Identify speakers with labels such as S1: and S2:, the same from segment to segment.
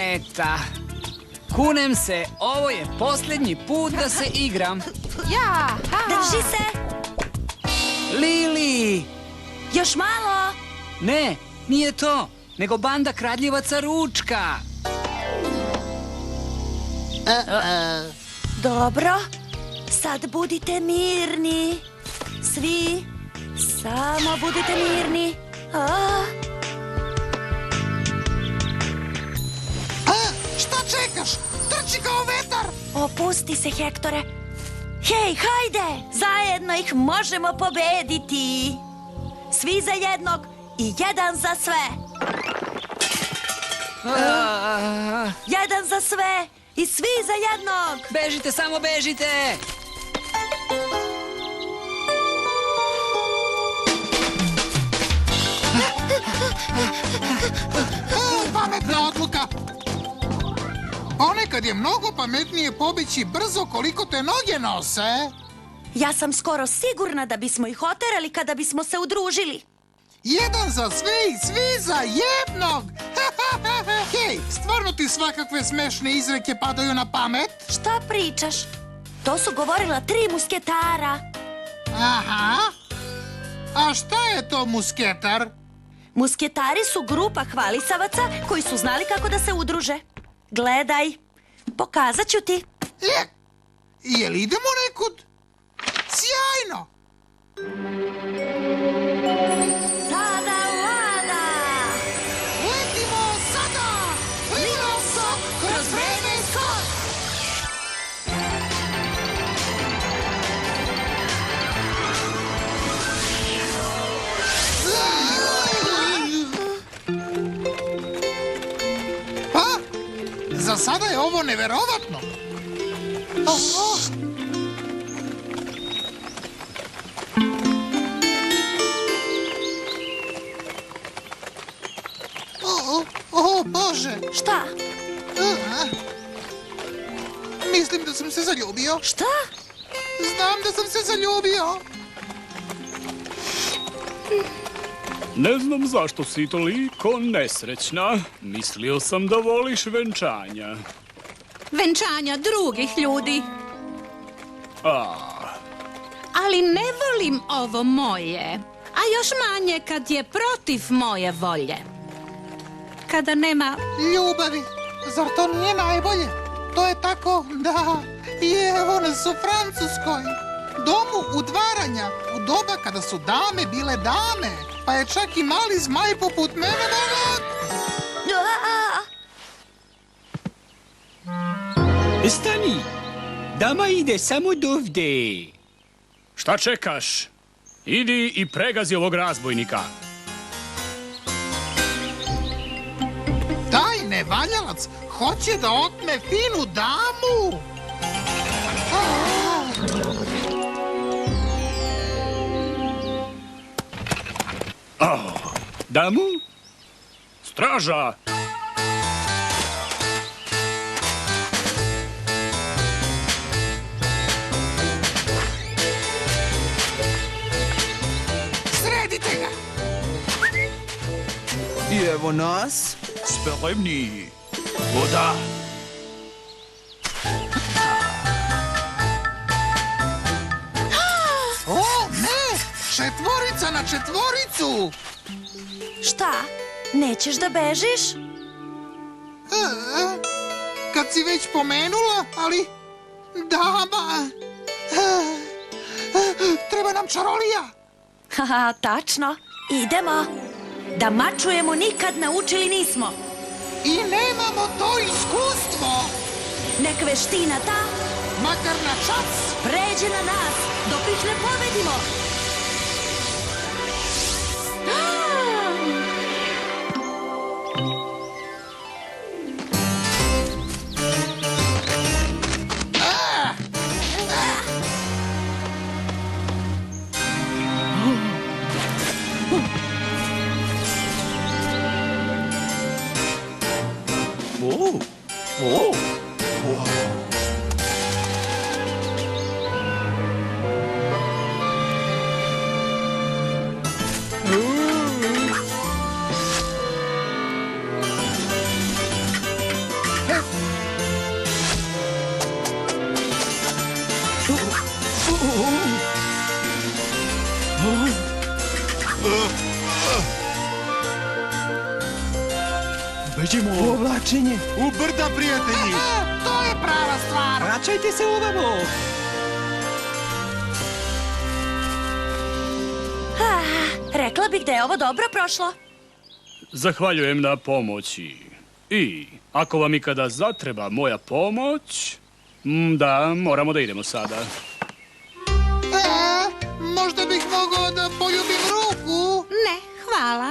S1: meta. Kunem se, ovo je posljednji put da se igram.
S2: Ja!
S3: Drži se!
S1: Lili!
S3: Još malo!
S1: Ne, nije to, nego banda kradljivaca ručka.
S3: Dobro, sad budite mirni. Svi, samo budite mirni.
S4: Šta čekaš? Trči kao vetar!
S3: Opusti se, Hektore. Hej, hajde! Zajedno ih možemo pobediti. Svi za jednog i jedan za sve. Jedan za sve i svi za jednog.
S1: Bežite, samo bežite!
S4: Pametna odluka! Ponekad je mnogo pametnije pobeći brzo koliko te noge nose.
S3: Ja sam skoro sigurna da bismo ih oterali kada bismo se udružili.
S4: Jedan za sve i svi za jednog! Hej, stvarno ti svakakve smešne izreke padaju na pamet?
S3: Šta pričaš? To su govorila 3 musketara.
S4: Aha. A šta je to musketar?
S3: Musketari su grupa hvalisavaca koji su znali kako da se udruže. Gledaj, pokazat ću ti.
S4: Jel idemo nekud? Sjajno!
S3: Tada, lada!
S4: Letimo sada! Limom sok kroz vreme skok! Pa, za sada je ovo neverovatno. O, Bože!
S3: Šta?
S4: Mislim da sam se zaljubio.
S3: Šta?
S4: Znam da sam se zaljubio.
S5: Ne znam zašto si toliko nesrećna. Mislio sam da voliš venčanja.
S2: Venčanja drugih ljudi.
S5: A,
S2: Ali ne volim ovo moje. A još manje kad je protiv moje volje. Kada nema...
S4: Ljubavi, zar to nije najbolje? To je tako da je evo nas u Francuskoj. Domu udvaranja, u doba kada su dame bile dame. Pa je čak i mali zmaj poput mene
S6: Stani! Dama ide samo dovde.
S5: šta čekaš? Idi i pregazi ovog razbojnika.
S4: Taj nevaljalac hoće da otme finu damu.
S5: Damu? Straža!
S4: Sredite ga!
S6: I evo nas, spremni. Voda.
S4: O, ne! Četvorica na četvoricu!
S3: Šta? Nećeš da bežiš?
S4: Kad si već pomenula, ali... Dama... Treba nam čarolija.
S3: Haha, tačno. Idemo. Da mačujemo nikad naučili nismo.
S4: I nemamo to iskustvo.
S3: Nek veština ta
S4: Makar na čas.
S3: pređe na nas dok ih ne pobedimo.
S6: Beđimo u oblačenje.
S7: U brda, prijatelji!
S4: To je prava stvar.
S6: Vraćajte se ovamo.
S3: Rekla bih da je ovo dobro prošlo.
S5: Zahvaljujem na pomoći. I ako vam ikada zatreba moja pomoć, da, moramo da idemo sada.
S4: Možda bih mogao da poljubim ruku.
S2: Ne, hvala.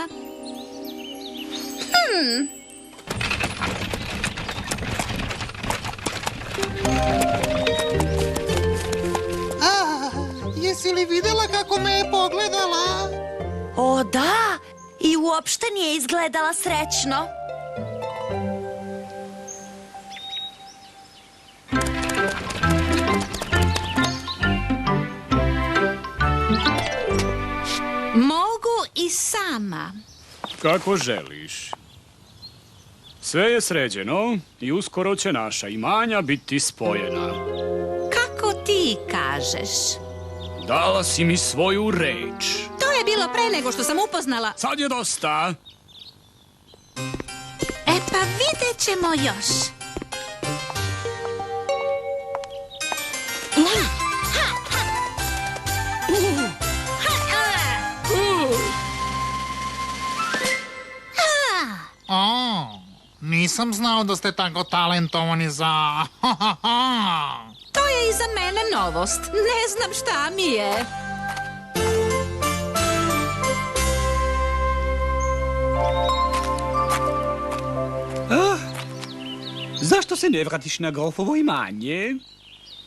S4: Jesi li vidjela kako me je pogledala?
S3: O, da! I uopšte nije izgledala srećno.
S2: Mogu i sama.
S5: Kako želiš. Sve je sređeno i uskoro će naša imanja biti spojena.
S2: Kako ti kažeš?
S5: Dala si mi svoju reč.
S2: To je bilo pre nego što sam upoznala.
S5: Sad je dosta.
S2: E pa vidjet ćemo još.
S4: Nisam znao da ste tako talentovani za...
S2: To je i za mene novost. Ne znam šta mi je.
S6: Zašto se ne vratiš na grofovo imanje?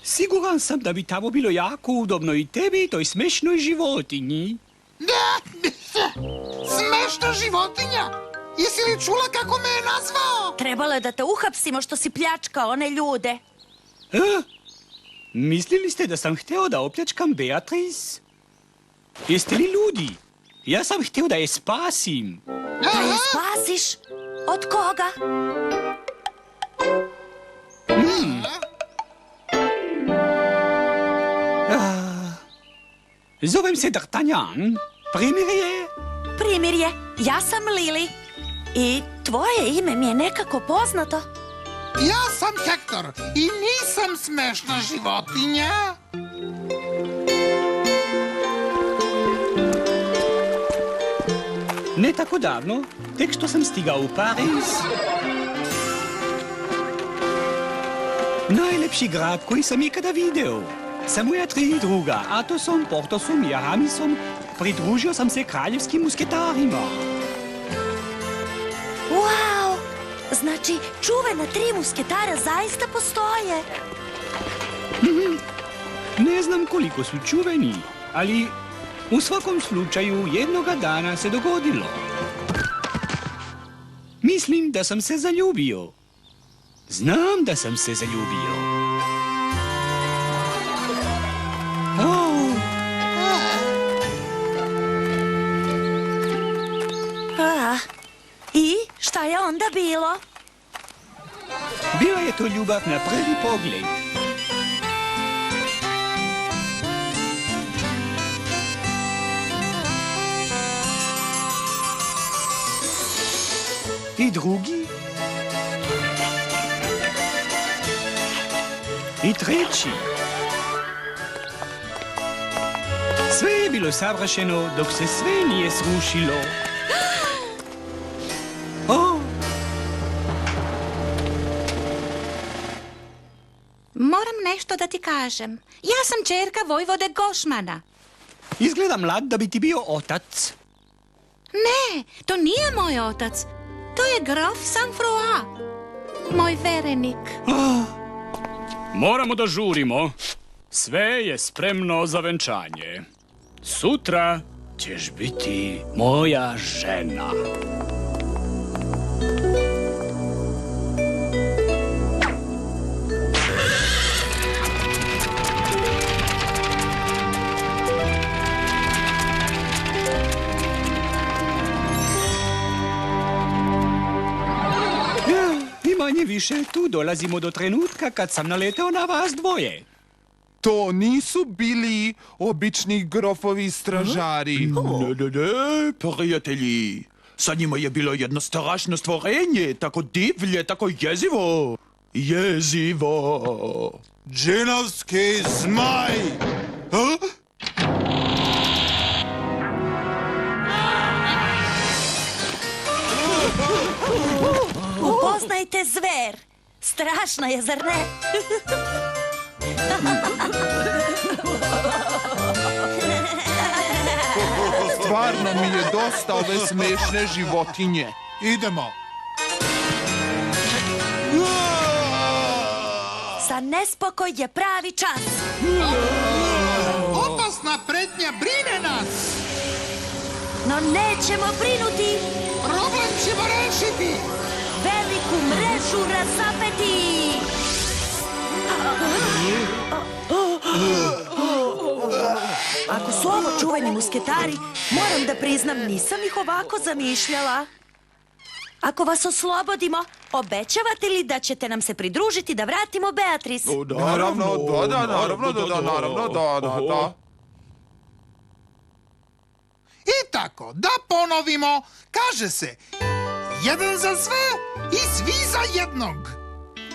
S6: Siguran sam da bi tamo bilo jako udobno i tebi i toj smešnoj životinji.
S4: Smešna životinja! Jesi li čula kako me je nazvao?
S3: Trebalo je da te uhapsimo što si pljačkao one ljude.
S6: Mislili ste da sam hteo da opljačkam Beatrice? Jeste li ludi? Ja sam hteo da je spasim.
S3: Da je spasiš? Od koga?
S6: Zovem se D'Artagnan. Primirje?
S3: Primirje, ja sam Lili. I tvoje ime mi je nekako poznato.
S4: Ja sam Hektor i nisam smešna životinja.
S6: Ne tako davno, tek što sam stigao u Pariz. Najlepši grad koji sam ikada video. Sa moja 3 druga, Atosom, Portosom i Aramisom, pridružio sam se kraljevskim musketarima.
S3: Wow! Znači, čuvena 3 musketara zaista postoje.
S6: Ne znam koliko su čuveni, ali u svakom slučaju jednoga dana se dogodilo. Mislim da sam se zaljubio. Znam da sam se zaljubio.
S3: I šta je onda bilo?
S6: Bila je to ljubav na prvi pogled. I drugi. I treći. Sve je bilo savršeno dok se sve nije srušilo.
S2: Moram nešto da ti kažem. Ja sam ćerka vojvode Gošmana.
S6: Izgleda mlad da bi ti bio otac.
S2: Ne, to nije moj otac. To je grof Sanfroa. Moj verenik.
S5: Moramo da žurimo. Sve je spremno za venčanje. Sutra ćeš biti moja žena.
S6: Manje više tu dolazimo do trenutka kad sam naleteo na vas dvoje.
S7: To nisu bili obični grofovi stražari.
S6: Ne, prijatelji. Sa njima je bilo jedno strašno stvorenje, tako divlje, tako jezivo. Jezivo.
S7: Džinovski zmaj.
S3: Upoznajte zver. Strašna je, zar ne?
S7: Stvarno mi je dosta ove smešne životinje.
S4: Idemo.
S3: Za nespokoj je pravi čas.
S4: Opasna pretnja brine nas.
S3: No nećemo brinuti.
S4: Problem ćemo rešiti.
S3: Veliku mrežu razapeti. Ako su ovo čuveni musketari, moram da priznam, nisam ih ovako zamišljala. Ako vas oslobodimo, obećavate li da ćete nam se pridružiti da vratimo Beatrice?
S7: Naravno, da.
S4: I tako, da ponovimo, kaže se, jedan za sve i svi za jednog.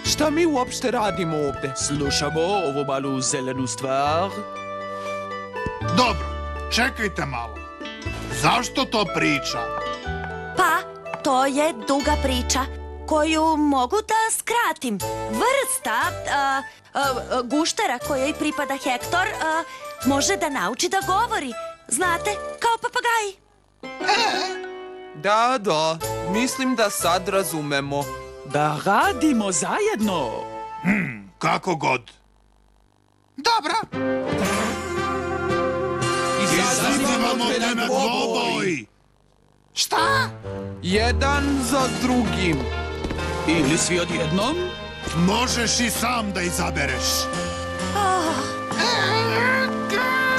S7: Šta mi uopšte radimo ovde?
S6: Slušamo ovu malu zelenu stvar.
S4: Dobro, čekajte malo. Zašto to priča?
S3: Pa, to je duga priča koju mogu da skratim. Vrsta guštera kojoj pripada Hektor može da nauči da govori. Znate, kao papagaji.
S8: Da, mislim da sad razumemo.
S6: Da radimo zajedno.
S4: Kako god. Dobro. Izazivamo te na dvoboj. Šta?
S8: Jedan za drugim.
S6: Ili svi odjednom?
S4: Možeš i sam da izabereš.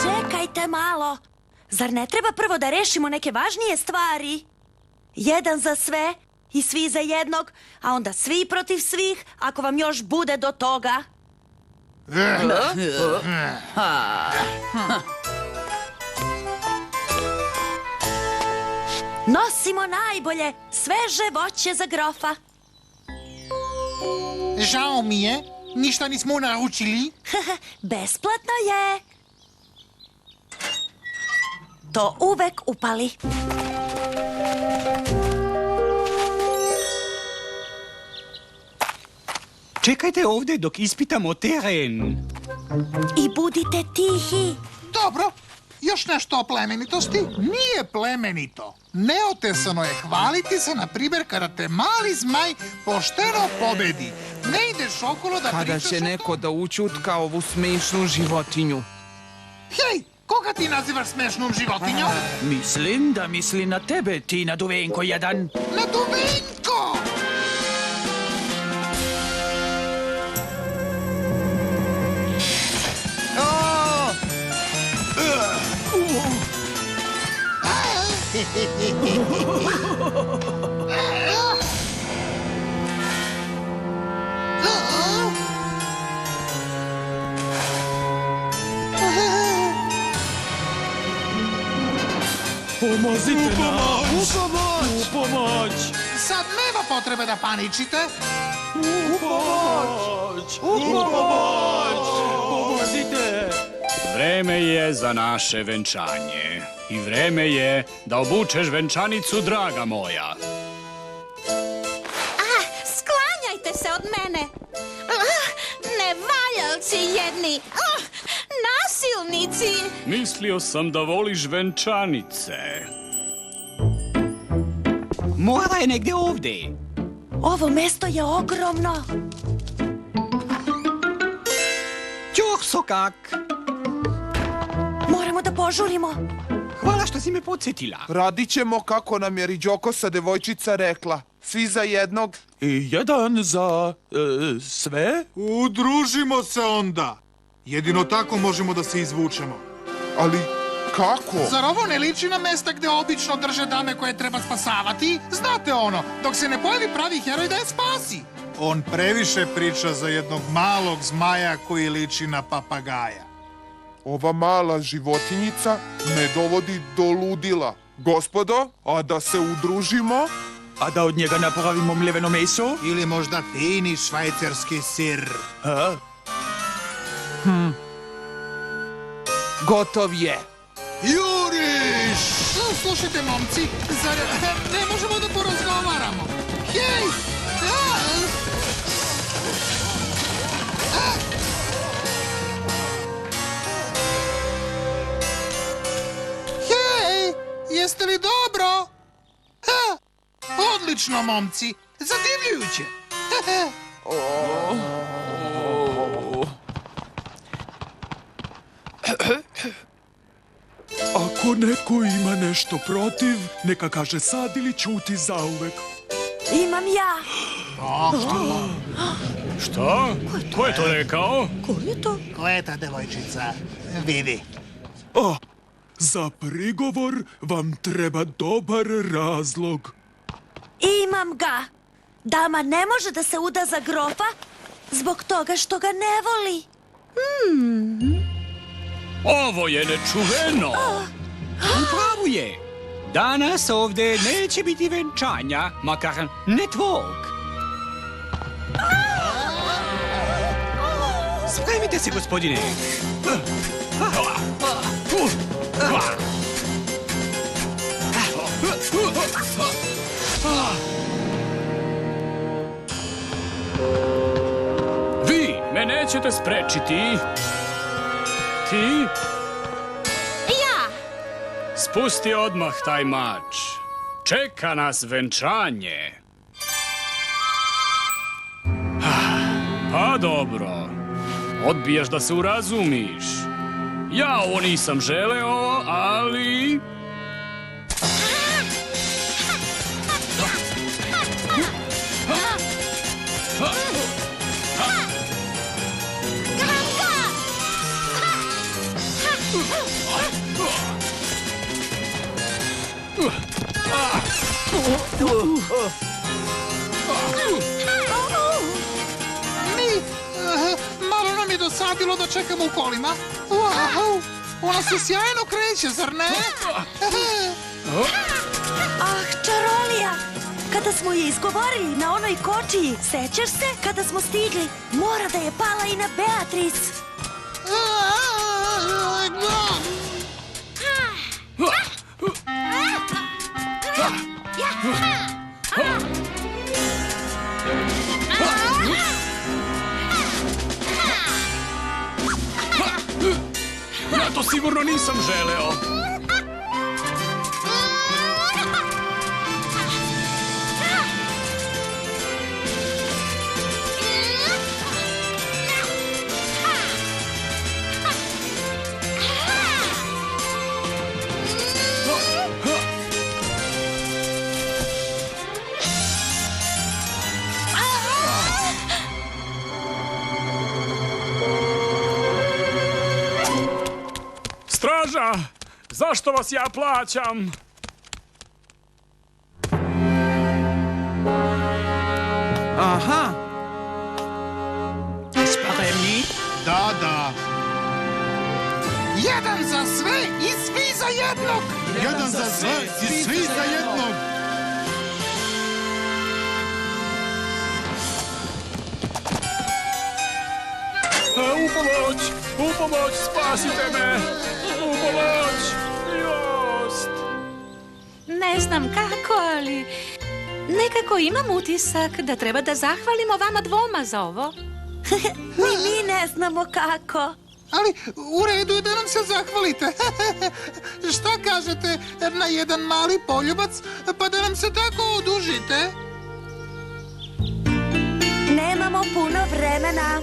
S3: Čekajte malo. Zar ne treba prvo da rešimo neke važnije stvari? Jedan za sve i svi za jednog, a onda svi protiv svih, ako vam još bude do toga. Nosimo najbolje, sveže voće za grofa.
S4: Žao mi je, ništa nismo naučili.
S3: Besplatno je. To uvek upali.
S6: Čekajte ovdje dok ispitamo teren.
S3: I budite tihi.
S4: Dobro, još nešto o plemenitosti? Nije plemenito. Neotesano je hvaliti se, na primjer, kada te mali zmaj pošteno pobedi. Ne ideš okolo da
S8: Kada
S4: pričaš...
S8: će neko da učutka ovu smešnu životinju.
S4: Hej, koga ti nazivaš smešnom životinjom?
S6: Mislim da misli na tebe, ti na duvenko jedan.
S4: Na dubenko!
S6: Pomozite nas! U pomoć!
S4: Sad nema potrebe da paničite.
S6: Pomozite!
S5: Vreme je za naše venčanje. I vreme je da obučeš venčanicu, draga moja.
S2: Sklanjajte se od mene. Nevaljalci jedni. Nasilnici.
S5: Mislio sam da voliš venčanice.
S6: Mora je negdje ovdje.
S3: Ovo mesto je ogromno.
S6: Ćuh, sokak!
S3: Moramo da požurimo.
S6: Hvala što si me podsjetila.
S7: Radit ćemo kako nam je Riđokosa devojčica rekla. Svi za jednog.
S6: I jedan za sve?
S9: Udružimo se onda. Jedino tako možemo da se izvučemo.
S7: Ali kako?
S4: Zar ovo ne liči na mesta gde obično drže dame koje treba spasavati? Znate ono, dok se ne pojavi pravi heroj da je spasi.
S9: On previše priča za jednog malog zmaja koji liči na papagaja.
S7: Ova mala životinjica me dovodi do ludila. Gospodo, a da se udružimo?
S6: A da od njega napravimo mleveno meso?
S9: Ili možda fini švajcarski sir.
S6: A?
S8: Gotov je.
S9: Juriš!
S4: Slušajte, momci, zar ne možemo da porazgovaramo? Hej! Hej! Jeste li dobro? Odlično, momci! Zadivljujuće!
S10: Ako neko ima nešto protiv, neka kaže sad ili ćuti zauvek.
S3: Imam ja.
S5: Šta? Ko je to rekao?
S3: Ko je to?
S4: Ko je ta devojčica? Vidi.
S10: Za prigovor vam treba dobar razlog.
S3: Imam ga. Dama ne može da se uda za grofa zbog toga što ga ne voli.
S5: Ovo je nečuveno.
S6: Upravo je. Danas ovdje neće biti venčanja, makar ne tvog. Spremite se, gospodine.
S5: Vi me nećete sprečiti. Ti?
S2: Ja!
S5: Spusti odmah taj mač. Čeka nas venčanje. Pa dobro. Odbijaš da se urazumiš. Ja ovo nisam želeo, ali...
S4: Malo nam je dosadilo da čekamo u kolima. Wow, ona se sjajno kreće, zar ne?
S3: Ah, čarolija! Kada smo je izgovorili na onoj kočiji, sećaš se kada smo stigli? Mora da je pala i na Beatrice.
S5: Ja to sigurno nisam želeo. Straža! Zašto vas ja plaćam?
S8: Aha.
S6: Spremni?
S9: Da.
S4: Jedan za sve i svi za jednog!
S9: Jedan za sve i svi za jednog.
S5: U pomoć, spasite me! U pomoć! Jost!
S2: Ne znam kako, ali nekako imam utisak da treba da zahvalimo vama dvoma za ovo.
S3: Ni mi ne znamo kako.
S4: Ali u redu je da nam se zahvalite. Šta kažete na jedan mali poljubac, pa da nam se tako odužite?
S3: Nemamo puno vremena.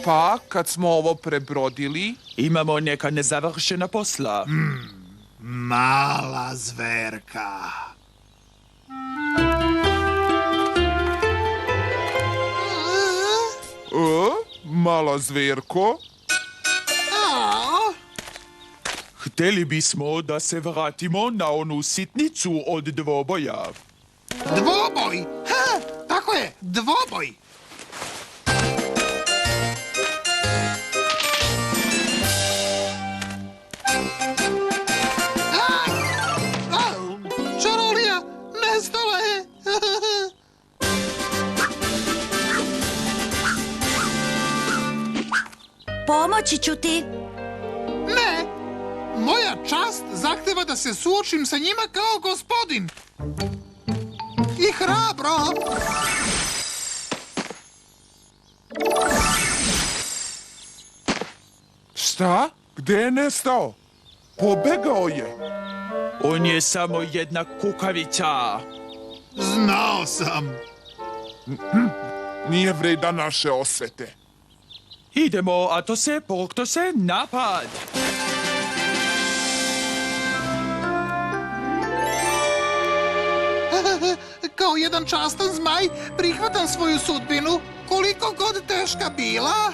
S7: Pa, kad smo ovo prebrodili...
S6: Imamo neka nezavršena posla.
S9: Mala zverka.
S7: Mala zverko?
S10: Hteli bismo da se vratimo na onu sitnicu od dvoboja.
S4: Dvoboj! Tako je, dvoboj! nestala je.
S3: Pomoći ću ti.
S4: Ne, moja čast zahteva da se suočim sa njima kao gospodin. I hrabro.
S7: Šta? Gde je nestao? Pobegao je.
S10: On je samo jedna kukavica.
S4: Znao sam.
S7: Nije vredan naše osvete.
S10: Idemo, porokto se, napad.
S4: Kao jedan častan zmaj prihvatam svoju sudbinu, koliko god teška bila.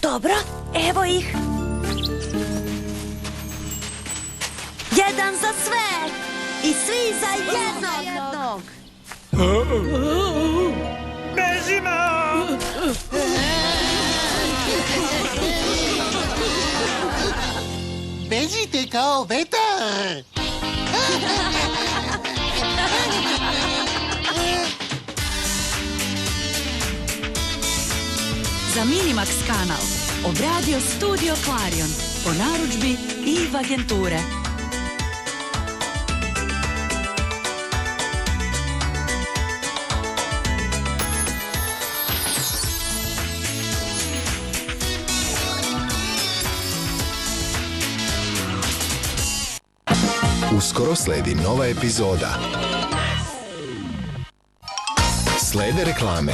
S3: Dobro, evo ih. Jedan za sve i svi za jednog.
S4: Bežite kao vetar.
S11: Za Minimax kanal obradio Studio Klarion po narudžbi IVA agenture.
S12: Uskoro sledi nova epizoda. Slede reklame.